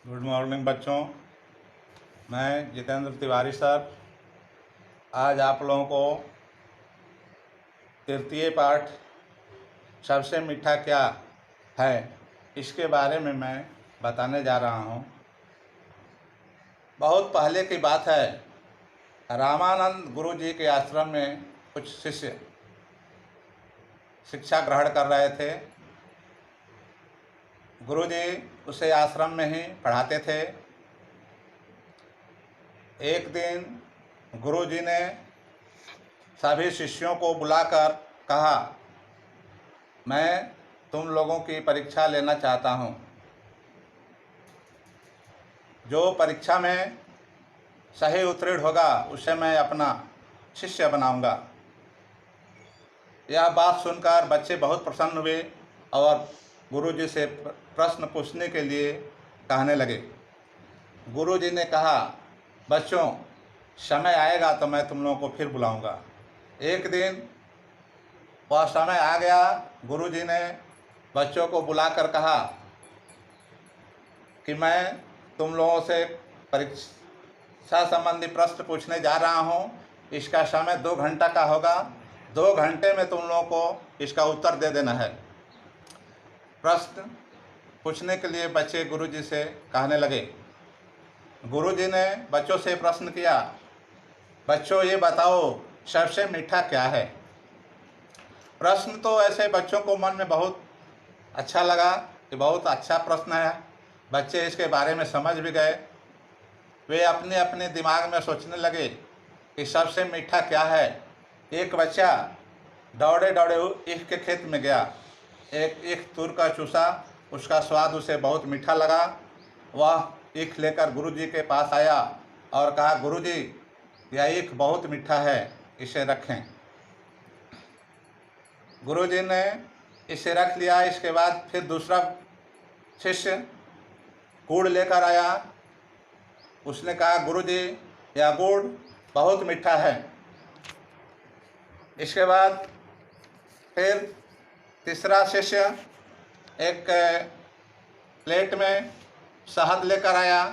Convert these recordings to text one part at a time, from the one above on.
Good morning बच्चों। मैं Jitendra Tiwari sir आज आप लोगों को तृतीय पाठ सबसे मीठा क्या है इसके बारे में मैं बताने जा रहा हूँ। बहुत पहले की बात है, रामानंद गुरु जी के आश्रम में कुछ शिष्य शिक्षा ग्रहण कर रहे थे। गुरु जी उसे आश्रम में ही पढ़ाते थे। एक दिन गुरु जी ने सभी शिष्यों को बुलाकर कहा, मैं तुम लोगों की परीक्षा लेना चाहता हूँ। जो परीक्षा में सही उत्तीर्ण होगा उसे मैं अपना शिष्य बनाऊंगा। यह बात सुनकर बच्चे बहुत प्रसन्न हुए और गुरु जी से प्रश्न पूछने के लिए कहने लगे। गुरु जी ने कहा, बच्चों समय आएगा तो मैं तुम लोगों को फिर बुलाऊंगा। एक दिन वह समय आ गया। गुरु जी ने बच्चों को बुलाकर कहा कि मैं तुम लोगों से परीक्षा संबंधी प्रश्न पूछने जा रहा हूँ। इसका समय 2 घंटा का होगा। 2 घंटे में तुम लोगों को इसका उत्तर दे देना है। प्रश्न पूछने के लिए बच्चे गुरु जी से कहने लगे। गुरु जी ने बच्चों से प्रश्न किया, बच्चों ये बताओ सबसे मीठा क्या है। प्रश्न तो ऐसे बच्चों को मन में बहुत अच्छा लगा कि बहुत अच्छा प्रश्न है। बच्चे इसके बारे में समझ भी गए। वे अपने अपने दिमाग में सोचने लगे कि सबसे मीठा क्या है। एक बच्चा दौड़े दौड़े ईख के खेत में गया। एक ईख तूर का चूसा, उसका स्वाद उसे बहुत मीठा लगा। वह ईख लेकर गुरु जी के पास आया और कहा, गुरु जी यह ईख बहुत मीठा है, इसे रखें। गुरु जी ने इसे रख लिया। इसके बाद फिर दूसरा शिष्य गुड़ लेकर आया। उसने कहा, गुरु जी यह गुड़ बहुत मीठा है। इसके बाद फिर तीसरा शिष्य एक प्लेट में शहद लेकर आया।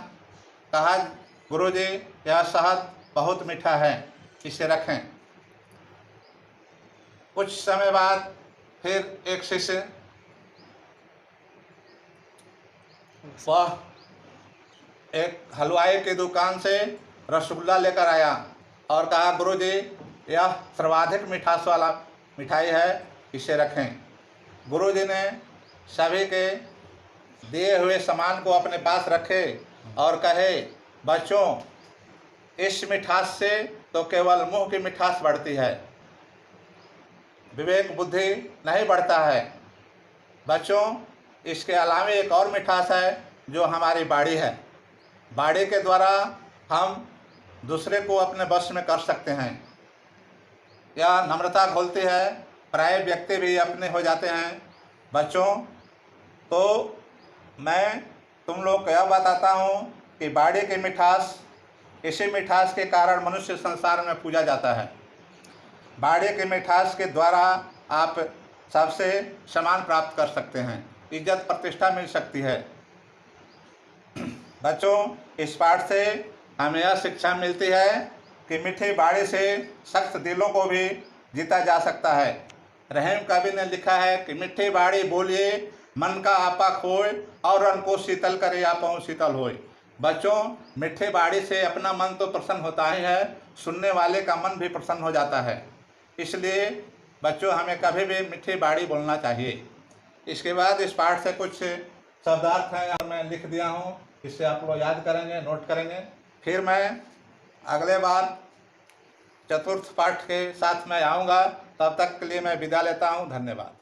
कहा, गुरु जी यह शहद बहुत मीठा है, इसे रखें। कुछ समय बाद फिर एक शिष्य वह एक हलवाई की दुकान से रसगुल्ला लेकर आया और कहा, गुरु जी यह सर्वाधिक मिठास वाला मिठाई है, इसे रखें। गुरु जी ने सभी के दिए हुए सामान को अपने पास रखे और कहे, बच्चों इस मिठास से तो केवल मुंह की मिठास बढ़ती है, विवेक बुद्धि नहीं बढ़ता है। बच्चों इसके अलावा एक और मिठास है जो हमारी बाड़ी है। बाड़ी के द्वारा हम दूसरे को अपने वश में कर सकते हैं। यह नम्रता खोलती है, पराये व्यक्ति भी अपने हो जाते हैं। बच्चों तो मैं तुम लोग को यह बताता हूँ कि बाड़ी की मिठास, इसी मिठास के कारण मनुष्य संसार में पूजा जाता है। बाड़ी के मिठास के द्वारा आप सबसे सम्मान प्राप्त कर सकते हैं, इज्जत प्रतिष्ठा मिल सकती है। बच्चों इस पाठ से हमें यह शिक्षा मिलती है कि मीठी बाड़ी से सख्त दिलों को भी जीता जा सकता है। रहीम कवि ने लिखा है कि मीठी बाड़ी बोलिए मन का आपा खोए और अन्न को शीतल करे आपहु शीतल होए। बच्चों मीठी बाड़ी से अपना मन तो प्रसन्न होता ही है, सुनने वाले का मन भी प्रसन्न हो जाता है। इसलिए बच्चों हमें कभी भी मीठी बाड़ी बोलना चाहिए। इसके बाद इस पाठ से कुछ शब्दार्थ हैं और मैं लिख दिया हूँ, इससे आप लोग याद करेंगे, नोट करेंगे। फिर मैं अगले बार चतुर्थ पाठ के साथ मैं आऊँगा। तब तक के लिए मैं विदा लेता हूँ। धन्यवाद।